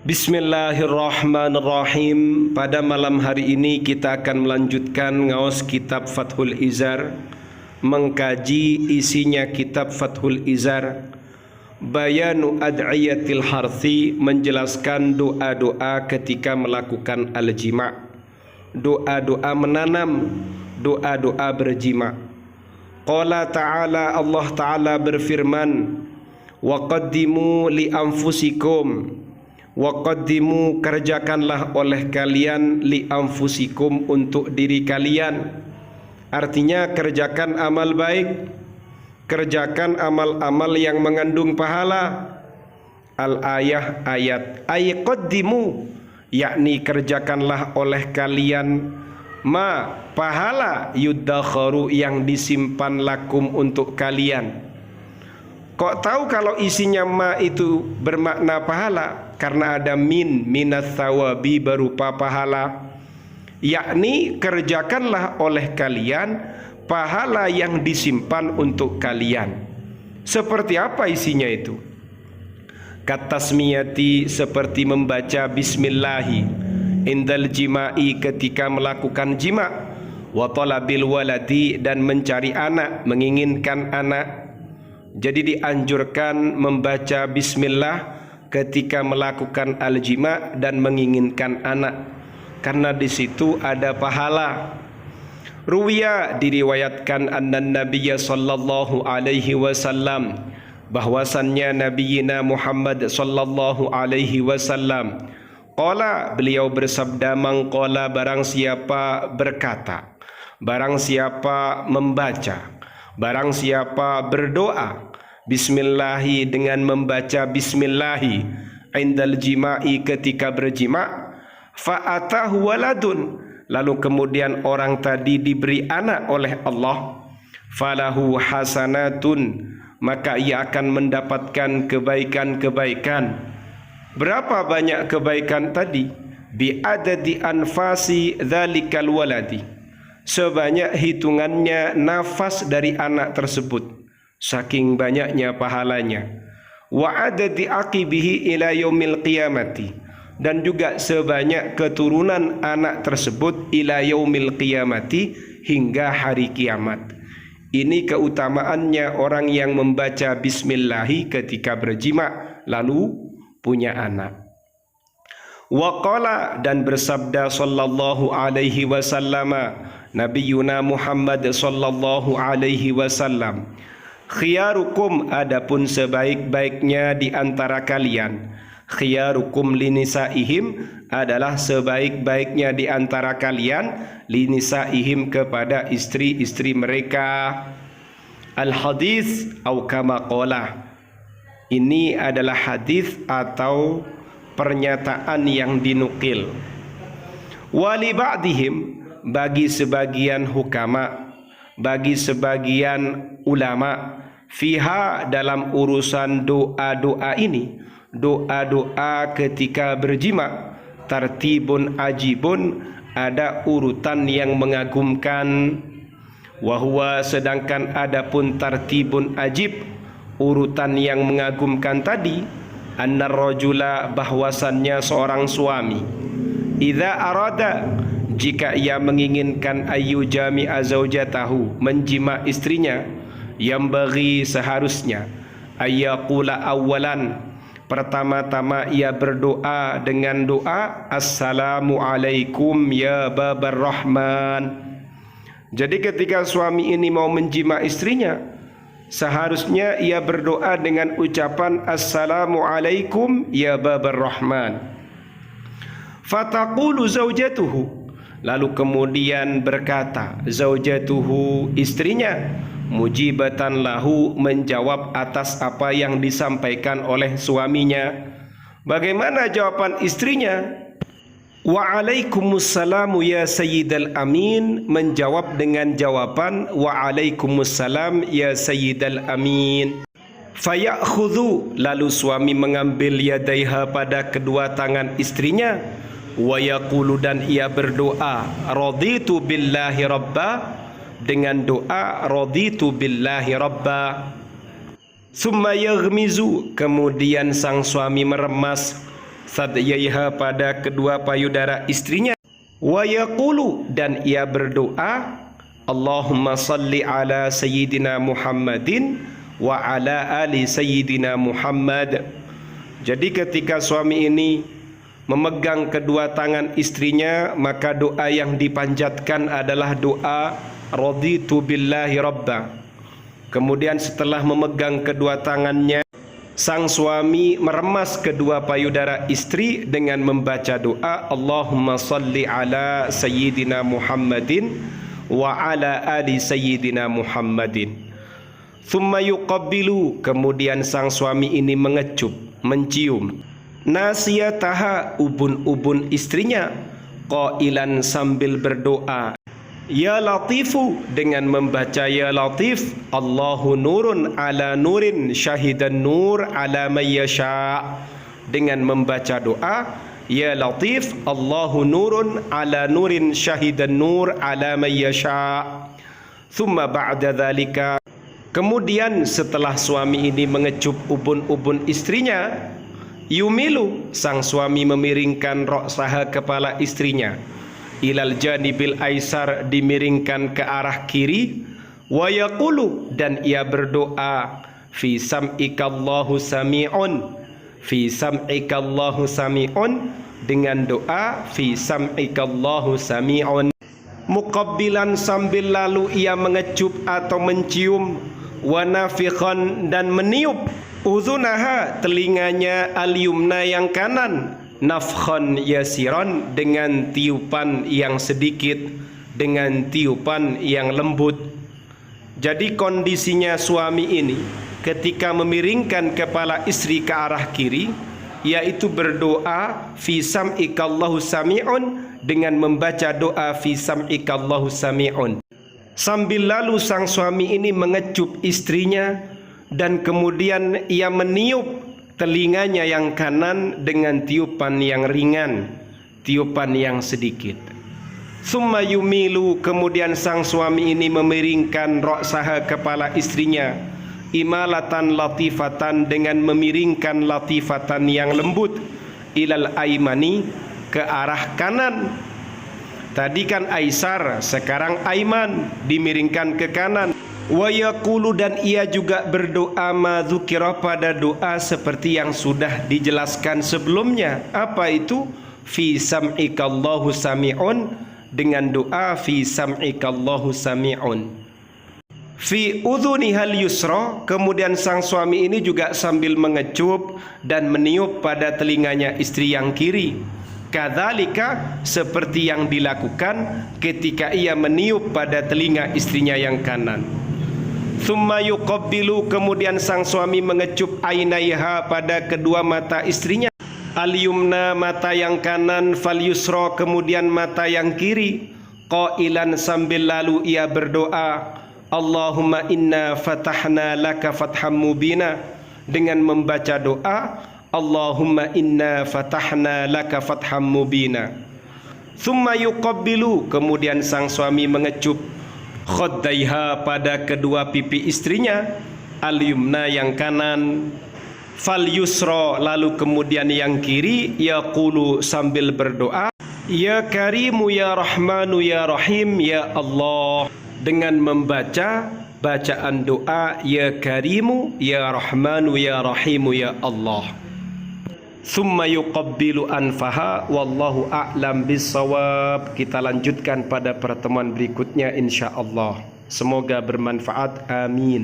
Bismillahirrahmanirrahim. Pada malam hari ini kita akan melanjutkan ngaos kitab Fathul Izar, mengkaji isinya kitab Fathul Izar. Bayanu ad'iyatil harthi, menjelaskan doa-doa ketika melakukan al-jima', doa-doa menanam, doa-doa berjima'. Qala ta'ala, Allah ta'ala berfirman, wa qaddimu li anfusikum, wa qaddimu, kerjakanlah oleh kalian, li anfusikum, untuk diri kalian. Artinya kerjakan amal baik, kerjakan amal-amal yang mengandung pahala. Al-ayah, ayat. Ay qaddimu, yakni kerjakanlah oleh kalian, ma, pahala, yuddakharu, yang disimpan lakum, untuk kalian. Kok tahu kalau isinya ma itu bermakna pahala? Karena ada minas thawabi, berupa pahala. Yakni kerjakanlah oleh kalian pahala yang disimpan untuk kalian. Seperti apa isinya itu? Katasmiyati, seperti membaca bismillahi indal jima'i, ketika melakukan jima', wa talabil waladi, dan mencari anak, menginginkan anak. Jadi dianjurkan membaca bismillah ketika melakukan al-jima' dan menginginkan anak, karena di situ ada pahala. Ruwiya, diriwayatkan, annan nabiyya sallallahu alaihi wasallam, bahwasannya nabiyina Muhammad sallallahu alaihi wasallam, qala, beliau bersabda, mangqala, barang siapa berkata, barang siapa membaca, barang siapa berdoa, bismillahi, dengan membaca bismillahi, indal jima'i, ketika berjima', fa'atahu waladun, lalu kemudian orang tadi diberi anak oleh Allah, falahu hasanatun, maka ia akan mendapatkan kebaikan-kebaikan. Berapa banyak kebaikan tadi? Bi'adadi anfasi dzalikal waladi, sebanyak hitungannya nafas dari anak tersebut, saking banyaknya pahalanya. Wa adadi aqibihi ila yaumil qiyamati, dan juga sebanyak keturunan anak tersebut, ila yaumil qiyamati, hingga hari kiamat. Ini keutamaannya orang yang membaca bismillahi ketika berjima' lalu punya anak. Wa qala, dan bersabda sallallahu alaihi wasallam, nabiyuna Muhammad sallallahu alaihi wasallam, khiyarukum, adapun sebaik-baiknya di antara kalian, khiyarukum linisaihim, adalah sebaik-baiknya di antara kalian, linisaihim, kepada istri-istri mereka. Al-hadis au kama qala, ini adalah hadis atau pernyataan yang dinukil. Wali ba'dihim, bagi sebagian hukama, bagi sebagian ulama, fiha, dalam urusan doa-doa ini, doa-doa ketika berjima', tartibun ajibun, ada urutan yang mengagumkan. Wahwa, sedangkan adapun tartibun ajib, urutan yang mengagumkan tadi, annar rajula, bahwasannya seorang suami, idza arada, jika ia menginginkan, ayu jami'a zaujatahu, menjima istrinya, yang bagi seharusnya, ayyaqula awalan, pertama-tama ia berdoa dengan doa assalamu alaikum ya babar rahman. Jadi ketika suami ini mau menjima istrinya, seharusnya ia berdoa dengan ucapan assalamu alaikum ya babar rahman. Fataqulu zaujatuhu, lalu kemudian berkata zaujatuhu, istrinya, mujibatan lahu, menjawab atas apa yang disampaikan oleh suaminya. Bagaimana jawaban istrinya? Wa alaikumussalam ya sayyidal amin, menjawab dengan jawaban wa alaikumussalam ya sayyidal amin. Fayakhudhu, lalu suami mengambil yadaiha, pada kedua tangan istrinya, wa yaqulu, dan ia berdoa, raditu billahi rabba, dengan doa raditu billahi rabba. Summa yaghmizu, kemudian sang suami meremas, sadyaiha pada kedua payudara istrinya. Wa yaqulu dan ia berdoa, Allahumma salli ala sayyidina Muhammadin wa ala ali sayyidina Muhammad. Jadi ketika suami ini memegang kedua tangan istrinya, maka doa yang dipanjatkan adalah doa raditu billahi rabba. Kemudian setelah memegang kedua tangannya, sang suami meremas kedua payudara istri dengan membaca doa Allahumma salli ala sayyidina Muhammadin wa ala ali sayyidina Muhammadin. Thumma yuqabbilu, kemudian sang suami ini mengecup, mencium nasiyataha, ubun-ubun istrinya, qailan sambil berdoa Ya Latifu, dengan membaca Ya Latif, Allahu nurun ala nurin syahidan nur ala may yasha. Dengan membaca doa Ya Latif, Allahu nurun ala nurin syahidan nur ala may yasha. Thumma ba'da dzalika, kemudian setelah suami ini mengecup ubun-ubun istrinya, yumilu, sang suami memiringkan ra'saha, kepala istrinya, ilal janibil aisar, dimiringkan ke arah kiri, wa yaqulu, dan ia berdoa fi sam'ikallahu sami'un, fi sam'ikallahu sami'un, dengan doa fi sam'ikallahu sami'un, muqabbilan, sambil lalu ia mengecup atau mencium, wa nafikhan, dan meniup, uzunaha, telinganya, al-yumna, yang kanan, nafkhan yasiran, dengan tiupan yang sedikit, dengan tiupan yang lembut. Jadi kondisinya suami ini ketika memiringkan kepala istri ke arah kiri, yaitu berdoa fi sam'ikallahu sami'un, dengan membaca doa fi sam'ikallahu sami'un, sambil lalu sang suami ini mengecup istrinya, dan kemudian ia meniup telinganya yang kanan dengan tiupan yang ringan, tiupan yang sedikit. Summa yumilu, kemudian sang suami ini memiringkan ra'saha, kepala istrinya, imalatan latifatan, dengan memiringkan latifatan yang lembut, ilal aimani, ke arah kanan. Tadi kan aisar, sekarang aiman, dimiringkan ke kanan. Wa yaqulu, dan ia juga berdoa madzukira, pada doa seperti yang sudah dijelaskan sebelumnya. Apa itu? Fi sam'ikallahu sami'un, dengan doa fi sam'ikallahu sami'un. Fi udhunihal yusra, kemudian sang suami ini juga sambil mengecup dan meniup pada telinganya istri yang kiri. Kadzalika, seperti yang dilakukan ketika ia meniup pada telinga istrinya yang kanan. Thumma yuqabbilu, kemudian sang suami mengecup ainaiha, pada kedua mata istrinya, al-yumna, mata yang kanan, fal yusra, kemudian mata yang kiri, qailan, sambil lalu ia berdoa Allahumma inna fatahna laka fatham mubina, dengan membaca doa Allahumma inna fatahna laka fatham mubina. Thumma yuqabbilu, kemudian sang suami mengecup khaddaiha, pada kedua pipi istrinya, al-yumna, yang kanan, fal yusra, lalu kemudian yang kiri, yaqulu, sambil berdoa Ya Karimu ya Rahmanu ya Rahim ya Allah, dengan membaca bacaan doa Ya Karimu ya Rahmanu ya Rahimu ya Allah. Thumma yuqabbilu anfaha, wallahu a'lam bissawab. Kita lanjutkan pada pertemuan berikutnya insyaallah. Semoga bermanfaat, amin.